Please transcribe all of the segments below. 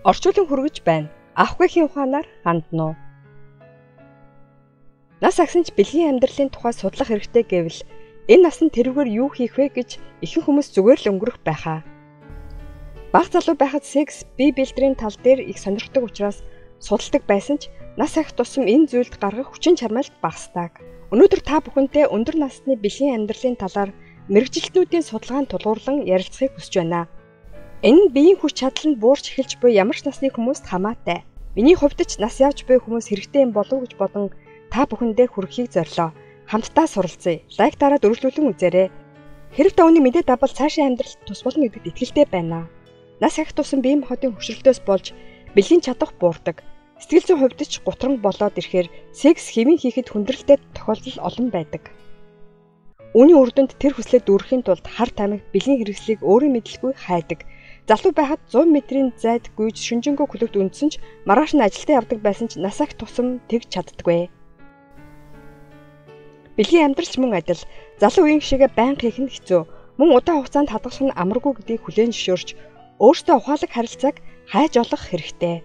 Орчуулан хүргэж байна. Авахгүйхийн ухаанаар хандна уу? Нас агсанч бэлгийн амьдралын тухай судлах хэрэгтэй гэвэл энэ насанд тэрүүгээр юу хийх вэ гэж ихэнх хүмүүс зүгээр л өнгөрөх байхаа. Бага залуу байхад секс, бие бэлтрийн тал дээр их сонирхдаг учраас судалдаг байсан ч нас ахих тусам энэ зүйлд гаргах хүчин чармайлт багасдаг. Өнөөдөр та бүхэнтэй өндөр насны бэлгийн амьдралын талаар мэрэгжилтнүүдийн судалгаанд тулгуурлан ярилцахыг хүсэж байна. Энэ нь биеийн хүч чадал нь буурч эхэлж буй ямар ч насны хүмүүст хамаатай. Миний хувьд ч нас явж буй хүмүүс хэрэгтэй юм болов гэж бодон та бүхэндээ хүргэхийг зорилоо. Хамтдаа суралцъя. Лайк дараад өргөжлүүлэн үзээрэй. Хэрэг та үүнийг мэдээд авбал цаашийн амьдралд тус болно гэдэгт итгэлтэй байна. Нас ахих тусам биеийн махбодын хөвшрөлтөөс болж бэлгийн чадах буурдаг. Сэтгэл зүйн хувьд ч гутранг болоод ирэхээр секс хэвэн хийхэд хүндрэлтэй тохиолдол олон байдаг. Үүний үр дүнд тэр хүслээ дүүрэхийн тулд хар тамхи бэлгийн хэрэгслийг өөрийн мэдлгүй хайдаг. Залуу байхад 100 метрийн зайд гүйж шүнжэнгөө клубт үндсэн ч маргааш нь ажилдаа явдаг байсан ч нас ахих тусам тэгж чаддаггүй. Бэлгийн амьдралч мөн адил залуу үеийн шигээ байнга хийх нь хэцүү. Мөн удаан хугацаанд хадгалах нь амаргүй гэдгийг хүлээн зөвшөөрч өөртөө ухаалаг харилцааг хайж олох хэрэгтэй.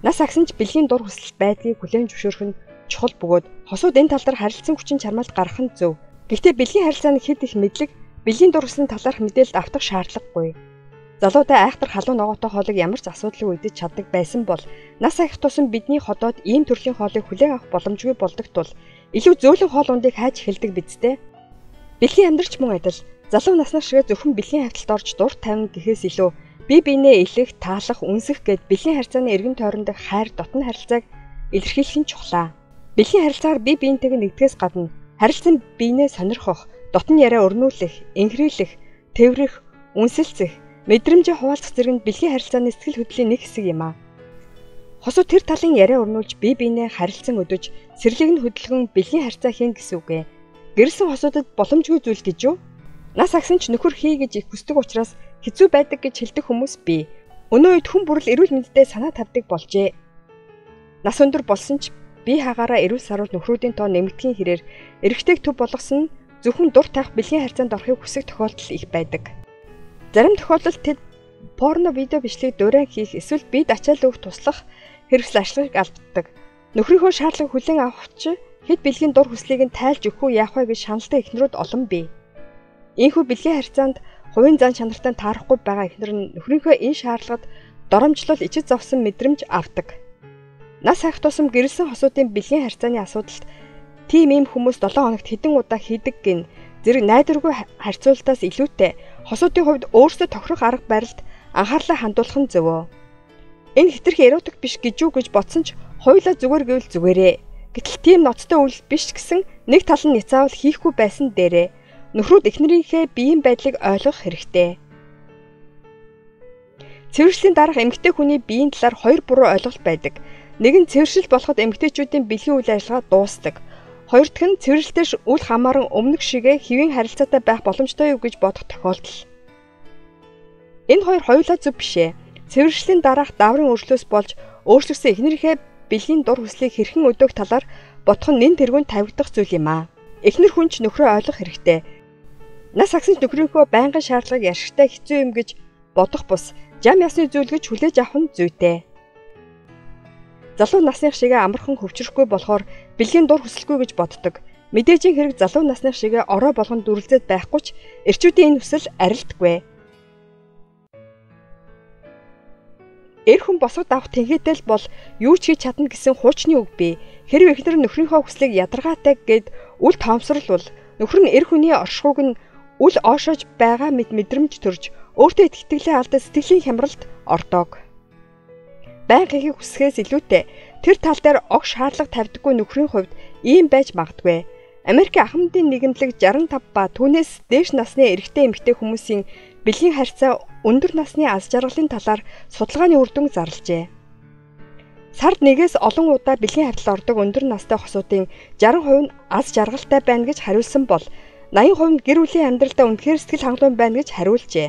Нас агсанч бэлгийн дур хүсэл байдгийг хүлээн зөвшөөрөх нь чухал бөгөөд хосууд энэ тал дээр харилцан хүчин чармайлт гаргах нь зөв. Гэхдээ бэлгийн харилцааны хэд их мэдлэг бэлгийн дур хүслийн талаарх мэдээлэл автах шаардлагагүй. Залуутай айхтар халуун ногоотой хоолыг ямар ч асуудалгүй үдэж чаддаг байсан бол нас ахих тусам бидний ходоод ийм төрлийн хоолыг хүлээн авах боломжгүй болдог тул илүү зөөлөн хоол ундыг хайж эхэлдэг бидтэй. Бэлгийн амьдралч мөн адил залуу наснах шиг зөвхөн бэлгийн хавталд орж дур тавина гэхээс илүү бие биенээ илэх, таалах, үнсэх гэд бэлгийн харилцааны эргэн тойронд хайр, дотн харилцааг илэрхийлэх нь чухлаа. Бэлгийн харилцаагаар бие биентэйг нэгдгээс гадна харилцан биенээ сонирхох, дотн яриа өрнүүлэх, инхрийлэх, тэврэх, үнсэлцэх, мэдрэмжээ хуваалцах зэрэг нь бэлгийн харилцааны сэтгэл хөдлөлийн нэг хэсэг юм аа. Хосуу тэр талын яриа өрнүүлж бие биенээ харилцан өдөж, сэрлийг нь хөдөлгөн бэлгийн харилцаа хийн гэсэн үг ээ. Гэрэлсэн хосуудад боломжгүй зүйл гэж юу? Нас агсанч нөхөр хий гэж их хүсдэг учраас хэцүү байдаг гэж хэлдэг хүмүүс бий. Өнөө үед хүн бүрэл эрүүл мэндэд санаа тавьдаг болжээ. Нас өндөр болсон ч бие хаагаараа эрүүл саруул нөхрүүдийн тоо нэмэгдэхийн хэрээр эрэгтэйг төв болгосон нь зөвхөн дур таах бэлгийн харьцаанд орохыг хүсэх тохиолдол их байдаг. Зарим тохиолдолд тэд порно видео бичлэг дуурай хийх эсвэл бид ачаал өгөх туслах хэрэгсэл ашиглагыг алддаг. Нөхрийнхөө шаардлагыг хүлээн авах ч хэд бэлгийн дур хүслийг нь тайлж өгөх үү яах вэ гэж шаналтай эхнэрүүд олон бий. Ийхүү бэлгийн харьцаанд хувийн зан чанартай таарахгүй байгаа эхнэр нь нөхрийнхөө энэ шаардлагад доромжлол ичид зовсон мэдрэмж авдаг. Нас ахих тусам гэрэлсэн хосуудын бэлгийн харьцааны асуудалд тийм ийм хүмүүс 7 хоногт хэдэн удаа хийдэг гин зэрэг найдваргүй харьцуулалтаас илүүтэй хосуудын хувьд өөрсдөө тохирох арга барилд анхаарлаа хандуулах нь зөвөө. Энэ хэтэрхий эротик биш гэж юу гэж бодсон ч хоёулаа зүгээр гэвэл зүгээрээ. Гэтэл тийм ноцтой үйл биш гэсэн нэг тал нь няцаавал хийхгүй байсан дээрээ. Нөхрүүд эхнэрийнхээ биеийн байдлыг ойлгох хэрэгтэй. Цэвэршлийн дараах эмэгтэй хүний биеийн талаар хоёр буруу ойлголт байдаг. Нэг нь цэвэршил болоход эмэгтэйчүүдийн бэлгийн үйл ажиллагаа дуусдаг. Хоёр дахь нь цэвэрлэлтээс үл хамааран өмнөх шигээ хэвийн харилцаатай байх боломжтой юу гэж бодох тохиолдол. Энэ хоёр хоёулаа зөв биш ээ. Цэвэршлийн дараах даврын өөрчлөөс болж өөрчлөгсөн эхнэрийнхээ бэлгийн дур хүслийг хэрхэн өдөөх талаар бодох нь нэн тэргүүнд тавигдах зүйл юм аа. Эхнэр хүн ч нөхрөө ойлгох хэрэгтэй. Нас агсанч нөхрийнхөө байнгын шаардлагыг яшигтай хэцүү юм гэж бодох бус жам ясны зүйл гэж хүлээж авах нь зүйтэй. Залуу насных шигээ амархан хөвчрөхгүй болохоор бэлгийн дур хүсэлгүй гэж боддог. Мэдээжийн хэрэг залуу насных шигээ орой болгон дүрлзээд байхгүй ч эрчүүдийн энэ хүсэл арилдаггүй. Эр хүн босгод авах тэнхээтэл бол юу ч хийж чадна гэсэн хуучны үг бий. Хэрвээ эхнэр нөхрийнхөө хүслийг ядаргаатай гэд үл тоомсорлвол нөхөр нь эр хүний оршихуйг нь үл оошоож байгаа мэдрэмж төрж өөртөө итгэлээ алдаж сэтгэлийн хямралд ордог. Байнга хийхийг хүсэхээс илүүтэй тэр тал дээр огш шаардлага тавьдаггүй нөхрийн хувьд ийм байж магадгүй. Америкийн ахмадын нэгэнлэг 65 ба түүнээс дээш насны эрэгтэй эмэгтэй хүмүүсийн бэлгийн харьцаа өндөр насны аз жаргалын талаар судалгааны үр дүн зарлажээ. Сард нэгээс олон удаа бэлгийн хавтал ордог өндөр настай хосуудын 60% нь аз жаргалтай байна гэж хариулсан бол 80% нь гэр бүлийн амьдралдаа үнэхээр сэтгэл хангалуун байна гэж хариулжээ.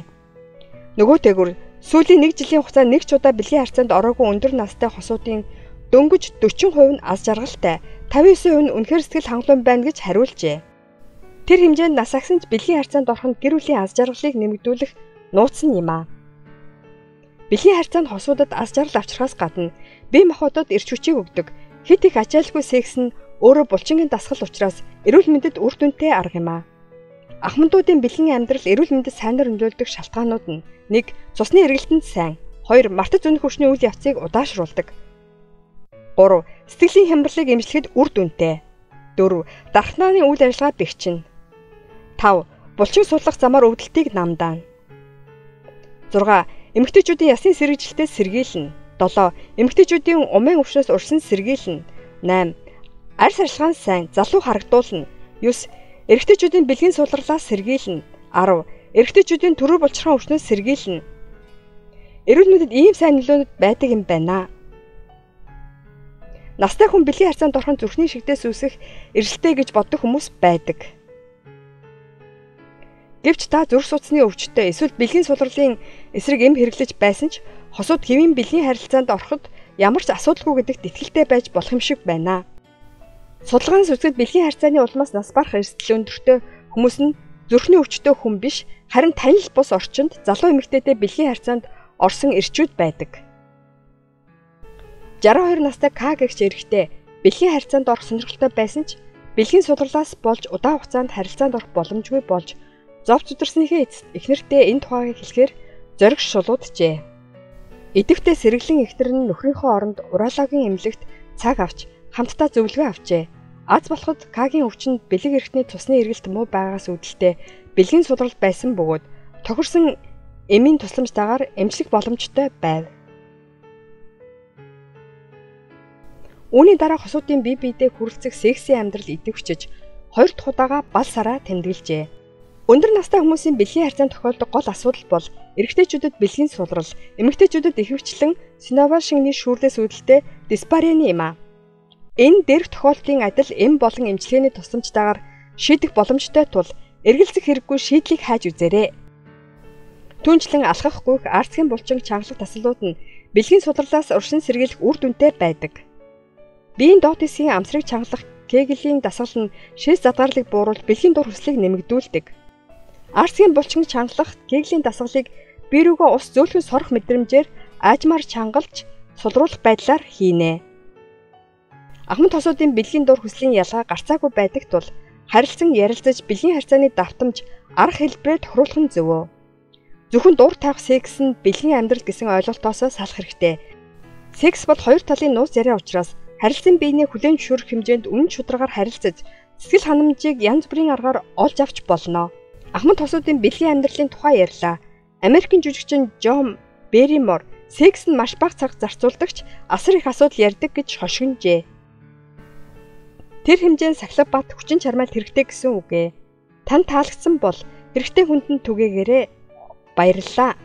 Нөгөөтэйгүр сүүлийн 1 жилийн хугацаанд нэг ч удаа бэлгийн харьцаанд ороогүй өндөр настай хосуудын дөнгөж 40% нь аз жаргалтай, 59% нь үнэхээр сэтгэл хангалуун байна гэж хариулжээ. Тэр хэмжээнд нас агсанч бэлгийн харьцаанд орох нь гэр бүлийн аз жаргалыг нэмэгдүүлэх нууц нь юм аа. Бэлгийн харьцаанд хосуудад аз жаргал авчрахаас гадна бие махбодод эрч хүчийг өгдөг. Хит их ачааллгүй секс нь өөрөө булчингийн дасгал учраас эрүүл мэндэд үр дүнтэй арга юм а. Ахмадуудын бэлгийн амьдрал эрүүл мэндэд сайнаар нөлөөлдөг шалтгаанууд нь 1. Цусны эргэлтэнд сайн. 2. Мартаж үнэх хүчний үйл явцыг удаашруулдаг. 3. Сэтгэлийн хямралыг эмчлэхэд үр дүнтэй. 4. Дархнааны үйл ажиллагаа бэхжинэ. 5. Булчин судлах замаар өвдөлтийг намдаана. 6. Эмэгтэйчүүдийн ясны сэргийлэлтээ сэргийлнэ. 7. Эмэгтэйчүүдийн умын өвчнөөс урьсан сэргийлнэ. 8. Арьс арилгаан сайн, залуу харагдуулна. 9. Эрэгтэйчүүдийн бэлгийн сулралаас сэргийлнэ. 10. Эрэгтэйчүүдийн төрөө булчирхаан өвчнөөс сэргийлнэ. Эрүүл мэндэд ийм сайн нөлөөнүүд байдаг юм байна. Настай хүн бэлгийн харьцаанд орхон зүрхний шигтээс үүсэх эрсдэлтэй гэж боддог хүмүүс байдаг. Гэвч та зүрх судасны өвчтөй эсвэл бэлгийн сулралын эсрэг эм хэрэглэж байсан ч хосууд хэвийн бэлгийн харилцаанд ороход ямар ч асуудалгүй гэдэгт итгэлтэй байж болох юм шиг байна. Судалгааны сүнсэд бэлгийн харьцааны улмаас нас барах эрсдэл өндөртэй хүмүүс нь зүрхний өвчтөй хүн биш, харин танил бус орчинд залуу эмэгтэйтэй бэлгийн харьцаанд орсон эрчүүд байдаг. 62 настай К гэгч эрэгтэй бэлгийн харьцаанд орох сонирхолтой байсан ч бэлгийн судралаас болж удаан хугацаанд харилцаанд орох боломжгүй болж зов зүдэрснийхээ эцэст эхнэртээ энэ тухайг хэлэхээр зориг шулууджээ. Идэвхтэй сэргэлэн эхнэр нь нөхрийнхөө оронд урологийн эмнэлэгт цаг авч хамтдаа зөвлөгөө авчээ. Аз болоход К-гийн өвчнөд бэлэг эрхтний цусны эргэлт муу байгаас үүдэлтэй бэлгийн судрал байсан бөгөөд тохирсон эмийн тусламжтайгаар эмчлэх боломжтой байв. Үүний дараа хосуудын бие биедээ хүрэлцэх сексийн амьдрал идэвхжиж 2 дахь удаага бал сараа тэмдэглэжээ. Өндөр настай хүмүүсийн бэлгийн харьцаанд тохиолдог гол асуудал бол эрэгтэйчүүдэд бэлгийн сулрал, эмэгтэйчүүдэд ихэвчлэн синовал шингэний шүүрлээс үүдэлтэй диспарианы юм а. Энэ дээрх тохиолдлын адил эм болон эмчилгээний тусламжтайгаар шийдэх боломжтой тул эргэлзэх хэрэггүй шийдлийг хайж үзээрэй. Түүнчлэн алхах гүйх арцгийн булчин чангалах таслууд нь бэлгийн судралаас уршин сэргийлэх үр дүнтэй байдаг. Биеийн доод хэсгийн амсрыг чангалах Кегелийн дасгал нь шээс задгаарлыг бууруулж бэлгийн дур хүслийг нэмэгдүүлдэг. Арцгийн булчин чангалах Кегелийн дасгалыг бие рүүгээ ус зөөлхөн сорох мэдрэмжээр аажмаар чангалж сулруулах байдлаар хийнэ. Ахмад хосуудын бэлгийн дур хүслийн ялгаа гарцаагүй байдаг тул харилцан ярилцаж бэлгийн харьцааны давтамж арга хэлбэрээр тохируулах нь зөвөө. Зөвхөн дур тавих секс нь бэлгийн амьдрал гэсэн ойлголтоос салах хэрэгтэй. Секс бол хоёр талын нууц яриа учраас харилцан биений хүлээн зөвшөөрөх хэмжээнд үнэн шударгаар харилцаж сэтгэл ханамжийг янз бүрийн аргаар олж авч болно. Ахмад хосуудын бэлгийн амьдралын тухай ярьлаа. Америкийн жүжигчин Джон Берримор секс нь маш бага цаг зарцуулдагч асар их асуудал ярьдаг гэж хошигножээ. Тэр хэмжээнд сахилга бат хүчин чармайлт хэрэгтэй гэсэн үг ээ. Танд таалагдсан бол хэрэгтэй хүнд нь түгээгээрэй. Баярлалаа.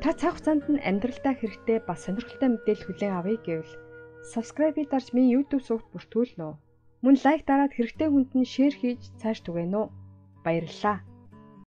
Та цаг хугацаанд нь амьдралдаа хэрэгтэй бас сонирхолтой мэдээлэл хүлээн авъя гэвэл subscribe-ийг дарж миний YouTube сувагт бүртгүүлнэ үү. Мөн лайк дараад хэрэгтэй хүнд нь шеэр хийж цааш түгээнэ үү. Баярлалаа.